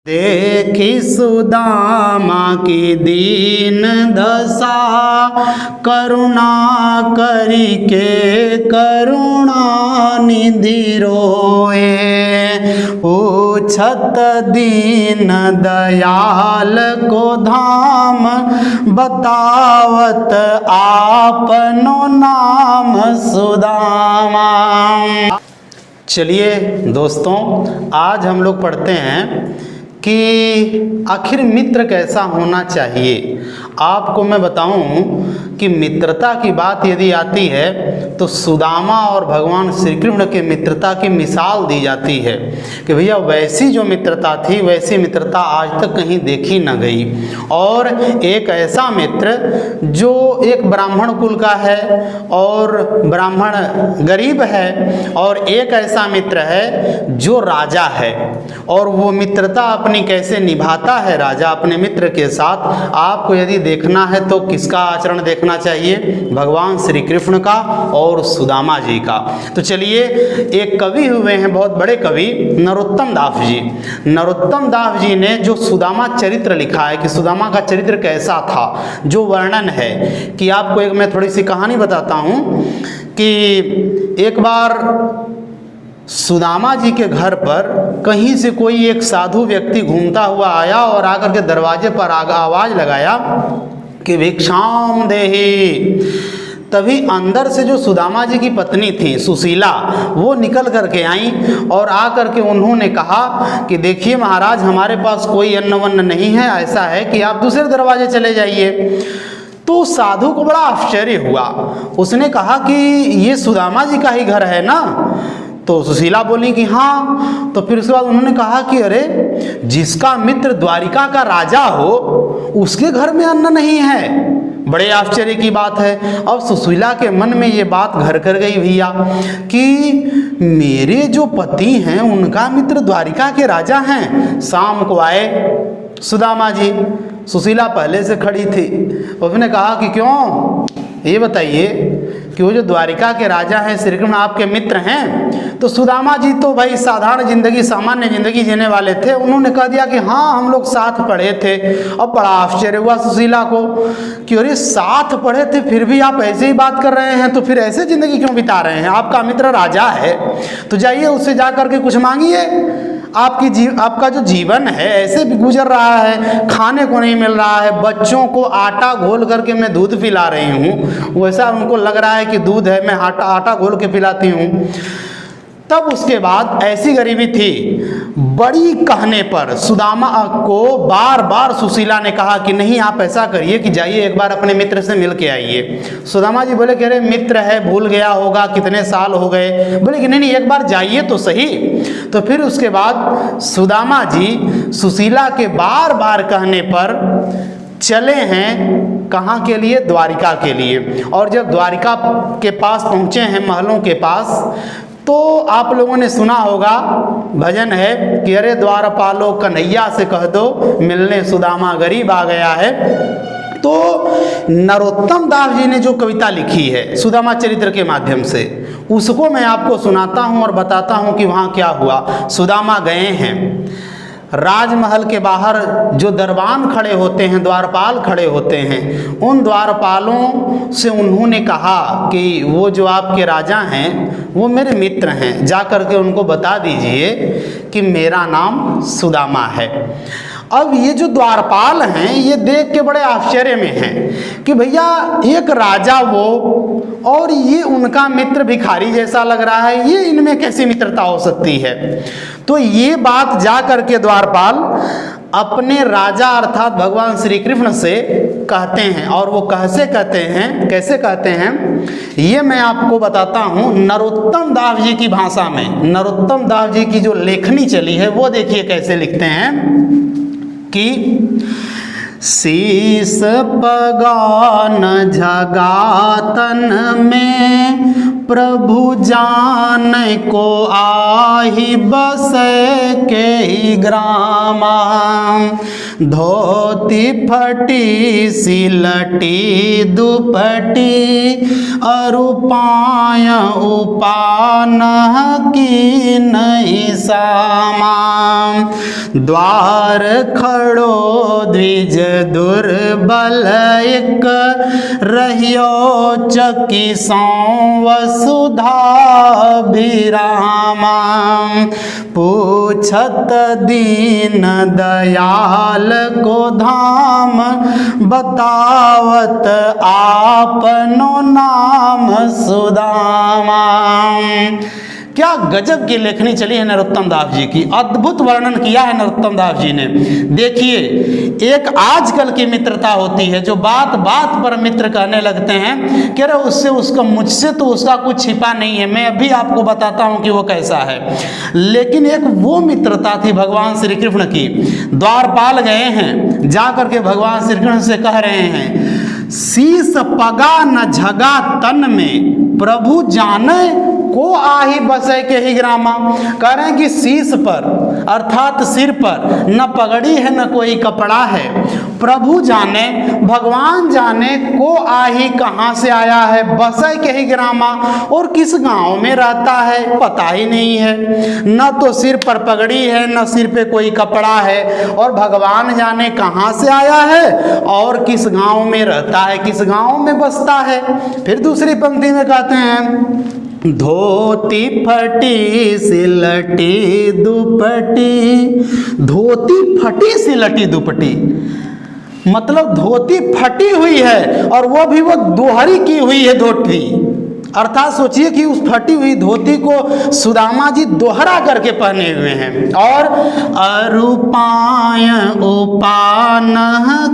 देखी सुदामा की दीन दशा, करुणा करी के करुणा निधि रोए। पूछत दीन दयाल को धाम, बतावत आपनो नाम सुदामा। चलिए दोस्तों, आज हम लोग पढ़ते हैं कि आखिर मित्र कैसा होना चाहिए। आपको मैं बताऊं कि मित्रता की बात यदि आती है तो सुदामा और भगवान श्री कृष्ण के मित्रता की मिसाल दी जाती है कि भैया वैसी जो मित्रता थी वैसी मित्रता आज तक कहीं देखी न गई। और एक ऐसा मित्र जो एक ब्राह्मण कुल का है और ब्राह्मण गरीब है, और एक ऐसा मित्र है जो राजा है, और वो मित्रता अपनी कैसे निभाता है राजा अपने मित्र के साथ। आपको यदि देखना है तो किसका आचरण देखना चाहिए? भगवान श्री कृष्ण का और सुदामा जी का। तो चलिए, एक कवि हुए हैं बहुत बड़े कवि नरोत्तम दास जी। नरोत्तम दास जी ने जो सुदामा चरित्र लिखा है कि सुदामा का चरित्र कैसा था, जो वर्णन है कि आपको एक मैं थोड़ी सी कहानी बताता हूँ कि एक बार सुदामा जी के घर पर कहीं से कोई एक साधु व्यक्ति घूमता हुआ आया और आकर के दरवाजे पर आवाज़ लगाया कि भिक्षाम देहि। तभी अंदर से जो सुदामा जी की पत्नी थी सुशीला, वो निकल करके आई और आकर के उन्होंने कहा कि देखिए महाराज, हमारे पास कोई अन्न वन्न नहीं है, ऐसा है कि आप दूसरे दरवाजे चले जाइए। तो साधु को बड़ा आश्चर्य हुआ। उसने कहा कि ये सुदामा जी का ही घर है ना? तो सुशीला बोली कि हाँ। तो फिर उसके बाद उन्होंने कहा कि अरे, जिसका मित्र द्वारिका का राजा हो उसके घर में अन्न नहीं है, बड़े आश्चर्य की बात है। अब सुशीला के मन में ये बात घर कर गई भैया कि मेरे जो पति हैं उनका मित्र द्वारिका के राजा हैं। शाम को आए सुदामा जी, सुशीला पहले से खड़ी थी। उसने कहा कि क्यों, ये बताइए कि वो जो द्वारिका के राजा हैं श्री कृष्ण आपके मित्र हैं? तो सुदामा जी तो भाई साधारण जिंदगी, सामान्य जिंदगी जीने वाले थे। उन्होंने कह दिया कि हाँ, हम लोग साथ पढ़े थे। अब बड़ा आश्चर्य हुआ सुशीला को कि अरे, साथ पढ़े थे फिर भी आप ऐसे ही बात कर रहे हैं, तो फिर ऐसे जिंदगी क्यों बिता रहे हैं? आपका मित्र राजा है तो जाइए उससे जा करके कुछ मांगिए। आपका जो जीवन है ऐसे भी गुजर रहा है, खाने को नहीं मिल रहा है, बच्चों को आटा घोल करके मैं दूध पिला रही हूँ, वैसा उनको लग रहा है कि दूध है, मैं आटा घोल के पिलाती हूँ। तब उसके बाद ऐसी गरीबी थी, बड़ी कहने पर सुदामा को बार बार सुशीला ने कहा कि नहीं, आप ऐसा करिए कि जाइए एक बार अपने मित्र से मिल के आइए। सुदामा जी बोले कि अरे, मित्र है, भूल गया होगा, कितने साल हो गए। बोले कि नहीं, एक बार जाइए तो सही। तो फिर उसके बाद सुदामा जी सुशीला के बार बार कहने पर चले हैं। कहाँ के लिए? द्वारिका के लिए। और जब द्वारिका के पास पहुँचे हैं, महलों के पास, तो आप लोगों ने सुना होगा, भजन है कि अरे द्वारपालो कन्हैया से कह दो, मिलने सुदामा गरीब आ गया है। तो नरोत्तम दास जी ने जो कविता लिखी है सुदामा चरित्र के माध्यम से, उसको मैं आपको सुनाता हूँ और बताता हूँ कि वहाँ क्या हुआ। सुदामा गए हैं राजमहल के बाहर, जो दरबान खड़े होते हैं, द्वारपाल खड़े होते हैं, उन द्वारपालों से उन्होंने कहा कि वो जो आपके राजा हैं वो मेरे मित्र हैं, जा कर के उनको बता दीजिए कि मेरा नाम सुदामा है। अब ये जो द्वारपाल हैं ये देख के बड़े आश्चर्य में हैं कि भैया, एक राजा वो और ये उनका मित्र भिखारी जैसा लग रहा है, ये इनमें कैसी मित्रता हो सकती है? तो ये बात जा करके द्वारपाल अपने राजा अर्थात भगवान श्री कृष्ण से कहते हैं। और वो कैसे कहते हैं ये मैं आपको बताता हूँ नरोत्तम दास जी की भाषा में। नरोत्तम दास जी की जो लेखनी चली है वो देखिए कैसे लिखते हैं कि शीस पगान झगातन में प्रभु जान को आही बसे के ही ग्रामा। धोती फटी सिलटी दुपटी अरुपाय उपान की नहीं सामा। द्वार खड़ो द्विज दुर्बल एक रहियो चकी सौ वसुधा विरामा। पूछत दीन दयाल को धाम बतावत आपनो नाम सुदामा। क्या गजब की लेखनी चली है नरोत्तम दास जी की, अद्भुत वर्णन किया है नरोत्तम दास जी ने। देखिए, एक आजकल की मित्रता होती है जो बात बात पर मित्र कहने लगते हैं कि अरे उससे उसका मुझसे तो उसका कुछ छिपा नहीं है, मैं अभी आपको बताता हूं कि वो कैसा है। लेकिन एक वो मित्रता थी भगवान श्री कृष्ण की। द्वारपाल गए हैं, जा करके भगवान श्री कृष्ण से कह रहे हैं, शीस पगा न झगा तन में प्रभु जाने को आही बसे के ही ग्रामा। कह रहे हैं कि शीश पर अर्थात सिर पर न पगड़ी है न कोई कपड़ा है, प्रभु जाने भगवान जाने को आही कहाँ से आया है, बसे के ही ग्रामा, और किस गांव में रहता है पता ही नहीं है। न तो सिर पर पगड़ी है न सिर पे कोई कपड़ा है, और भगवान जाने कहाँ से आया है और किस गांव में रहता है, किस गांव में बसता है। फिर दूसरी पंक्ति में कहते हैं, धोती फटी सिलटी दुपटी। धोती फटी सिलटी दुपटी मतलब धोती फटी हुई है और वो भी वो दोहरी की हुई है धोती। अर्थात सोचिए कि उस फटी हुई धोती को सुदामा जी दोहरा करके पहने हुए हैं। और अरुपाय उपान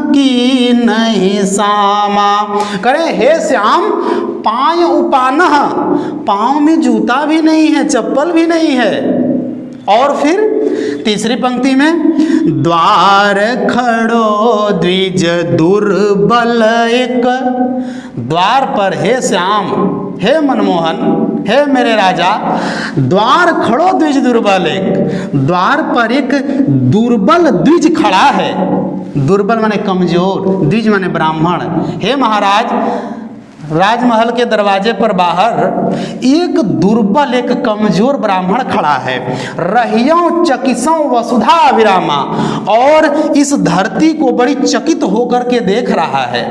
की नहीं सामा। करें हे श्याम पाय उपान, पाँव में जूता भी नहीं है, चप्पल भी नहीं है। और फिर तीसरी पंक्ति में, द्वार खड़ो द्विज दुर्बल एक। द्वार पर हे श्याम, हे मनमोहन, हे मेरे राजा, द्वार खड़ो द्विज दुर्बल एक। द्वार पर एक दुर्बल द्विज खड़ा है। दुर्बल माने कमजोर, द्विज माने ब्राह्मण। हे महाराज, राजमहल के दरवाजे पर बाहर एक दुर्बल एक कमजोर ब्राह्मण खड़ा है। रहियों चकिसों वसुधा विरामा, और इस धरती को बड़ी चकित होकर के देख रहा है।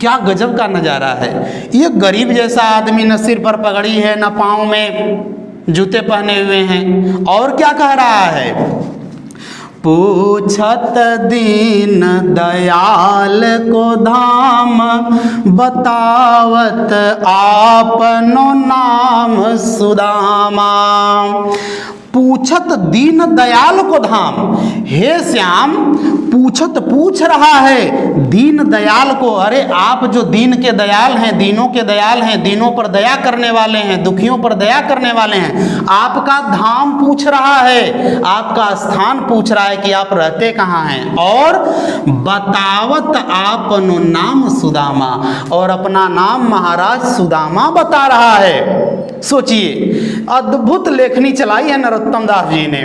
क्या गजब का नजारा है। ये गरीब जैसा आदमी, न सिर पर पगड़ी है न पाँव में जूते पहने हुए हैं, और क्या कह रहा है, पूछत दीन दयाल को धाम बतावत आपनो नाम सुदामा। पूछत दीन दयाल को धाम, हे श्याम पूछत पूछ रहा है दीन दयाल को। अरे आप जो दीन के दयाल हैं, दीनों के दयाल हैं, दीनों पर दया करने वाले हैं, दुखियों पर दया करने वाले हैं, आपका धाम पूछ रहा है, आपका स्थान पूछ रहा है कि आप रहते कहाँ हैं। और बतावत आपनो नाम सुदामा, और अपना नाम महाराज सुदामा बता रहा है। सोचिए, अद्भुत लेखनी चलाई है नरोत्तम दास जी ने,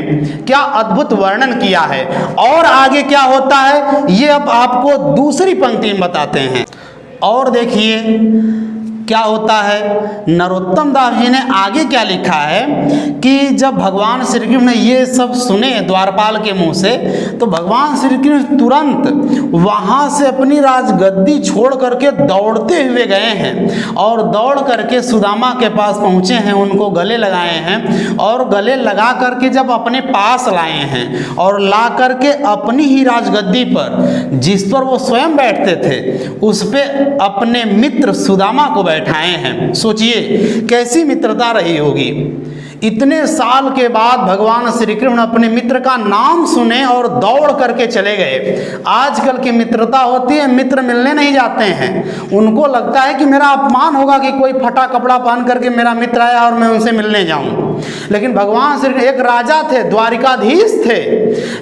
क्या अद्भुत वर्णन किया है। और आगे क्या होता है ये अब आपको दूसरी पंक्ति में बताते हैं। और देखिए क्या होता है, नरोत्तम दास जी ने आगे क्या लिखा है कि जब भगवान श्री कृष्ण ने ये सब सुने द्वारपाल के मुंह से, तो भगवान श्री कृष्ण तुरंत वहाँ से अपनी राजगद्दी छोड़ करके दौड़ते हुए गए हैं, और दौड़ करके सुदामा के पास पहुँचे हैं, उनको गले लगाए हैं, और गले लगा करके जब अपने पास लाए हैं और ला करके अपनी ही राजगद्दी पर, जिस पर वो स्वयं बैठते थे, उस पर अपने मित्र सुदामा को बैठाए हैं। सोचिए कैसी मित्रता रही होगी। इतने साल के बाद भगवान श्री कृष्ण अपने मित्र का नाम सुने और दौड़ करके चले गए। आजकल की मित्रता होती है, मित्र मिलने नहीं जाते हैं, उनको लगता है कि मेरा अपमान होगा कि कोई फटा कपड़ा पहन करके मेरा मित्र आया और मैं उनसे मिलने जाऊं। लेकिन भगवान श्री कृष्ण एक राजा थे, द्वारिकाधीश थे,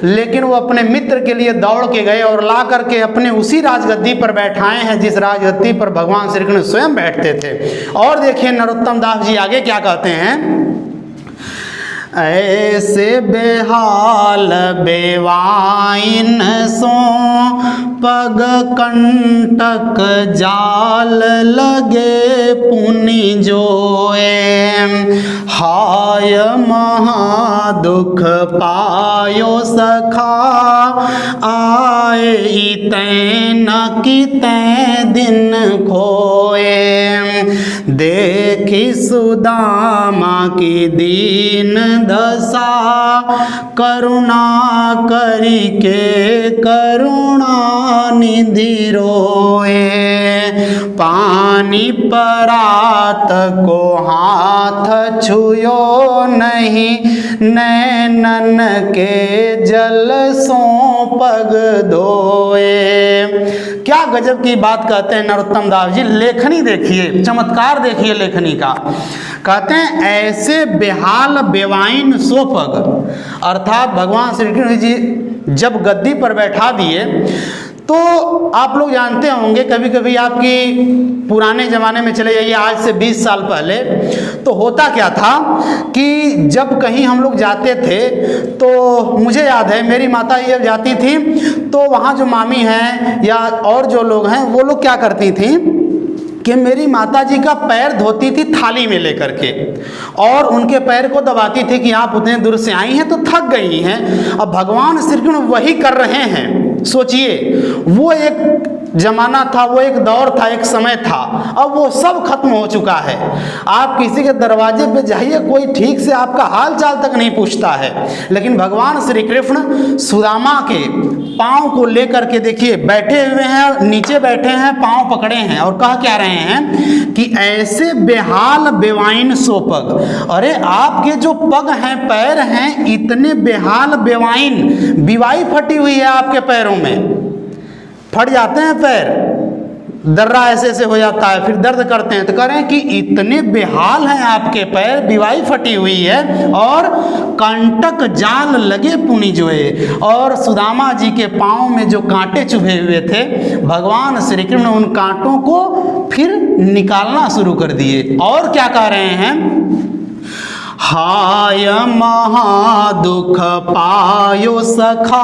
लेकिन वो अपने मित्र के लिए दौड़ के गए और ला करके अपने उसी राजगद्दी पर बैठाए हैं जिस राजगद्दी पर भगवान श्री कृष्ण स्वयं बैठते थे। और देखिए नरोत्तम दास जी आगे क्या कहते हैं, ऐसे बेहाल बेवाइन सो पग कंटक जाल लगे पुनि जोए, हाय महादुख पायो सखा आए तैन की तै दिन खोए, देखी सुदामा की दीन दशा करुणा करी के करुणा निधि रोए, पानी परात को हाथ छुयो नहीं, नैनन के जल सो पग धोए। क्या गजब की बात कहते हैं नरोत्तम दास जी, लेखनी देखिए, चमत्कार देखिए लेखनी का। कहते हैं ऐसे बेहाल बेवाइन सो पग, अर्थात भगवान श्री कृष्ण जी जब गद्दी पर बैठा दिए तो आप लोग जानते होंगे, कभी कभी आपकी पुराने ज़माने में चले जाइए, आज से 20 साल पहले तो होता क्या था कि जब कहीं हम लोग जाते थे तो मुझे याद है मेरी माता जब जाती थी तो वहाँ जो मामी हैं या और जो लोग हैं वो लोग क्या करती थी कि मेरी माता जी का पैर धोती थी थाली में लेकर के और उनके पैर को दबाती थी कि आप उतने दूर से आई हैं तो थक गई हैं। अब भगवान श्री कृष्ण वही कर रहे हैं। सोचिए, वो एक जमाना था, वो एक दौर था, एक समय था, अब वो सब खत्म हो चुका है। आप किसी के दरवाजे पे जाइए, कोई ठीक से आपका हाल चाल तक नहीं पूछता है। लेकिन भगवान श्री कृष्ण सुदामा के पाँव को लेकर के देखिए बैठे हुए हैं, नीचे बैठे हैं, पाँव पकड़े हैं और कह क्या रहे हैं कि ऐसे बेहाल बेवाइन सो पग। अरे आपके जो पग हैं, पैर हैं, इतने बेहाल बेवाइन, बिवाई फटी हुई है आपके पैरों में, फट जाते हैं पैर, दर्रा ऐसे ऐसे हो जाता है, फिर दर्द करते हैं। तो कह रहे हैं कि इतने बेहाल हैं आपके पैर, बिवाई फटी हुई है और कंटक जाल लगे पुनि जोए, और सुदामा जी के पाँव में जो कांटे चुभे हुए थे, भगवान श्री कृष्ण उन कांटों को फिर निकालना शुरू कर दिए। और क्या कह रहे हैं, हाय महादुख पायो सखा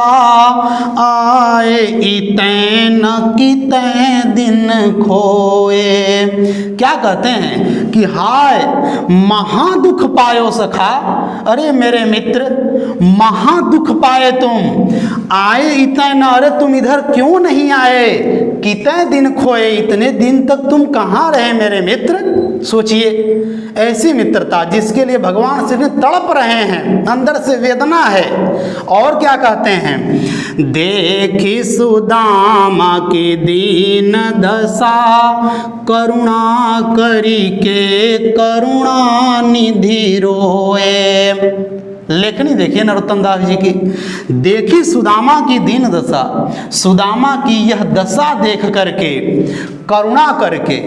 आए इतैन की तै दिन खोए। क्या कहते हैं कि हाय महादुख पायो सखा, अरे मेरे मित्र महादुख पाए तुम, आए इतैन, अरे तुम इधर क्यों नहीं आए, कितने दिन खोए, इतने दिन तक तुम कहाँ रहे मेरे मित्र। सोचिए ऐसी मित्रता जिसके लिए भगवान श्री कृष्ण तड़प रहे हैं, अंदर से वेदना है। और क्या कहते हैं, देखी सुदामा की दीन दशा करुणा करी के करुणा निधि रोए। लेखनी देखिए नरोत्तम दास जी की, देखी सुदामा की दीन दशा, सुदामा की यह दशा देख करके, करुणा करके,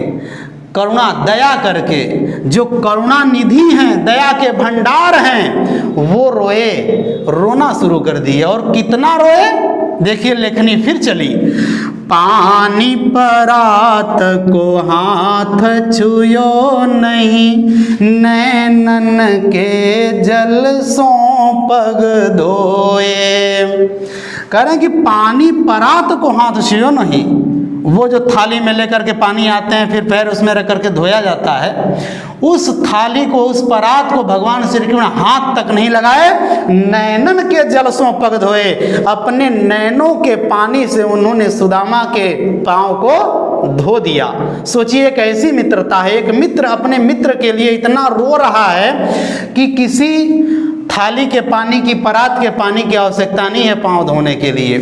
करुणा दया करके, जो करुणा निधि हैं, दया के भंडार हैं, वो रोए, रोना शुरू कर दिए। और कितना रोए, देखिए लेखनी फिर चली, पानी परात को हाथ छुयो नहीं, नैनन के जल सो पग धोए। कह रहे हैं कि पानी परात को हाथ छुयो नहीं, वो जो थाली में लेकर के पानी आते हैं फिर पैर उसमें रख करके धोया जाता है, उस थाली को, उस परात को भगवान श्री कृष्ण हाथ तक नहीं लगाए, नैनन के जलसों पग धोए, अपने नैनों के पानी से उन्होंने सुदामा के पांव को धो दिया। सोचिए कैसी मित्रता है, एक मित्र अपने मित्र के लिए इतना रो रहा है कि किसी थाली के पानी की, परात के पानी की आवश्यकता नहीं है पाँव धोने के लिए।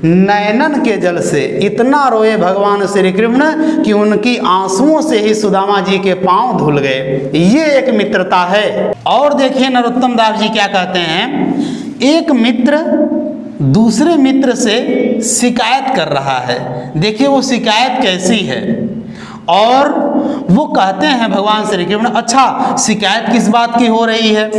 नैनन के जल से इतना रोए भगवान श्री कृष्ण कि उनकी आंसुओं से ही सुदामा जी के पांव धुल गए। ये एक मित्रता है। और देखिए नरोत्तम दास जी क्या कहते हैं, एक मित्र दूसरे मित्र से शिकायत कर रहा है। देखिए वो शिकायत कैसी है, और वो कहते हैं भगवान श्री कृष्ण, अच्छा शिकायत किस बात की हो रही है?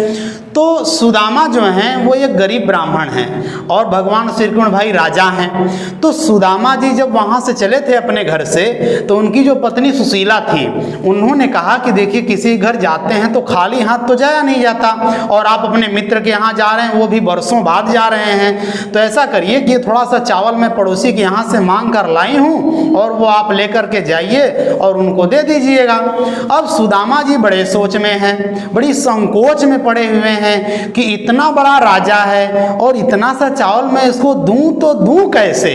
तो सुदामा जो हैं वो एक गरीब ब्राह्मण हैं और भगवान श्री कृष्ण भाई राजा हैं। तो सुदामा जी जब वहाँ से चले थे अपने घर से, तो उनकी जो पत्नी सुशीला थी, उन्होंने कहा कि देखिए किसी घर जाते हैं तो खाली हाथ तो जाया नहीं जाता, और आप अपने मित्र के यहाँ जा रहे हैं, वो भी बरसों बाद जा रहे हैं, तो ऐसा करिए कि थोड़ा सा चावल मैं पड़ोसी के यहाँ से मांग कर लाई हूँ और वो आप लेकर के जाइए और उनको दे दीजिएगा। अब सुदामा जी बड़े सोच में हैं, बड़ी संकोच में पड़े हुए हैं कि इतना बड़ा राजा है और इतना सा चावल मैं इसको दूं तो दूं कैसे।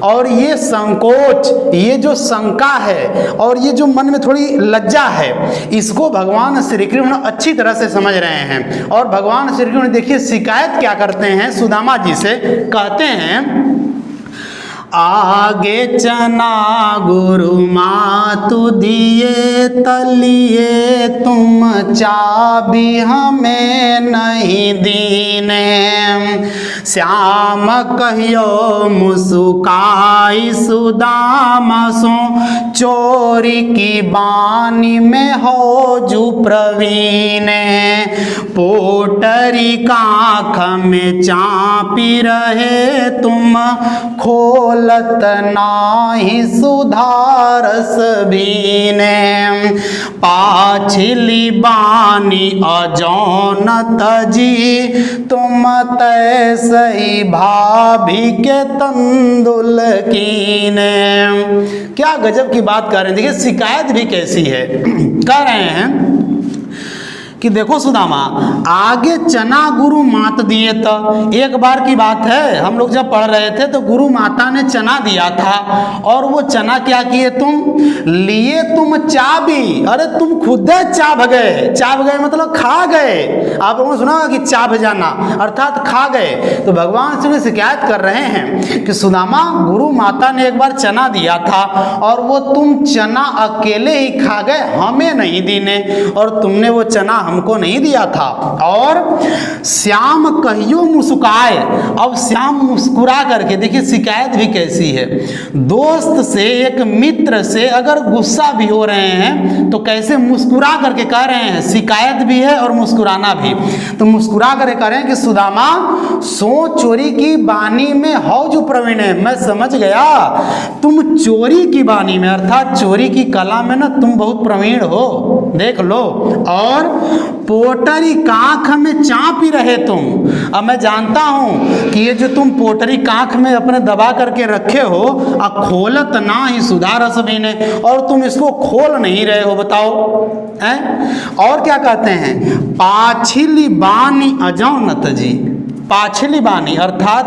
और ये संकोच, ये जो शंका है और ये जो मन में थोड़ी लज्जा है, इसको भगवान श्री कृष्ण अच्छी तरह से समझ रहे हैं। और भगवान श्री कृष्ण देखिए शिकायत क्या करते हैं सुदामा जी से, कहते हैं, आगे चना गुरु मातु दिए तलिए, तुम चाबी हमें नहीं दीने। श्याम कहियो मुस्काई सुदामा सो, चोरी की बानी में हो जू प्रवीण। पोटरी काख में चापी रहे तुम, खोलत नाही सुधारस बीने। पाछली बानी अजौनत जी, तुम तैसई भाभी के तंदुल कीने। क्या गजब की बात कर रहे हैं। देखिए शिकायत भी कैसी है, कह रहे हैं कि देखो सुदामा, आगे चना गुरु मात दिए। तो एक बार की बात है, हम लोग जब पढ़ रहे थे तो गुरु माता ने चना दिया था, और वो चना क्या किए तुम, लिए तुम चाबी। अरे तुम खुद चाभ गए। चाभ गए मतलब खा गए। आप लोगों ने सुना कि चाभ जाना अर्थात खा गए। तो भगवान से शिकायत कर रहे हैं कि सुदामा, गुरु माता ने एक बार चना दिया था और वो तुम चना अकेले ही खा गए, हमें नहीं दीने, और तुमने वो चना हमको नहीं दिया था। और श्याम कहियो मुस्काए। अब श्याम मुस्कुरा करके, देखिए शिकायत भी कैसी है। दोस्त से, एक मित्र से अगर गुस्सा भी हो रहे हैं तो कैसे मुस्कुरा करके कह रहे हैं, शिकायत भी है और मुस्कुराना भी। तो मुस्कुरा करके कह रहे हैं कि सुदामा, सो चोरी की बानी में हौ जो प्रवीण है। मैं समझ गया तुम चोरी की बानी में अर्थात चोरी की कला में ना तुम बहुत प्रवीण हो, देख लो। और पोटरी कांख में चाप ही रहे तुम। अब मैं जानता हूं कि ये जो तुम पोटरी कांख में अपने दबा करके रखे हो, खोलत ना ही सुधारस बीने, और तुम इसको खोल नहीं रहे हो, बताओ हैं। और क्या कहते हैं, पाछिली बानी अजौनत जी। पाछली बानी अर्थात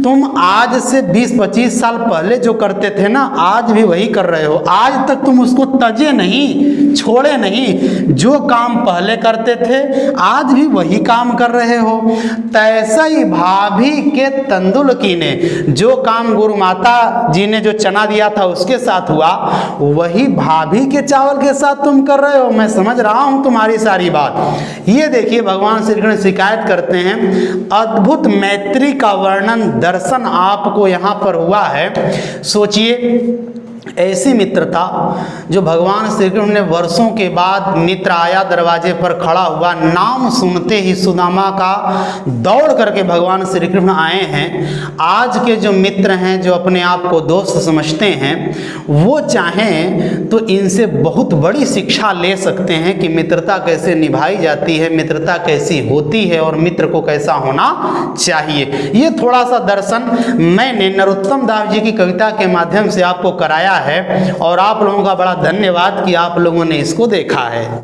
तुम आज से 20-25 साल पहले जो करते थे ना, आज भी वही कर रहे हो। आज तक तुम उसको तजे नहीं, छोड़े नहीं। जो काम पहले करते थे आज भी वही काम कर रहे हो। तैसा ही भाभी के तंदुल कीने, जो काम गुरु माता जी ने जो चना दिया था उसके साथ हुआ, वही भाभी के चावल के साथ तुम कर रहे हो। मैं समझ रहा हूं तुम्हारी सारी बात। ये देखिए भगवान श्री कृष्ण शिकायत करते हैं। अद्भुत मैत्री का वर्णन, दर्शन आपको यहाँ पर हुआ है। सोचिए ऐसी मित्रता जो भगवान श्री कृष्ण ने वर्षों के बाद मित्र आया दरवाजे पर खड़ा हुआ, नाम सुनते ही सुदामा का दौड़ करके भगवान श्री कृष्ण आए हैं। आज के जो मित्र हैं, जो अपने आप को दोस्त समझते हैं, वो चाहें तो इनसे बहुत बड़ी शिक्षा ले सकते हैं कि मित्रता कैसे निभाई जाती है, मित्रता कैसी होती है और मित्र को कैसा होना चाहिए। ये थोड़ा सा दर्शन मैंने नरोत्तम दास जी की कविता के माध्यम से आपको कराया है, और आप लोगों का बड़ा धन्यवाद कि आप लोगों ने इसको देखा है।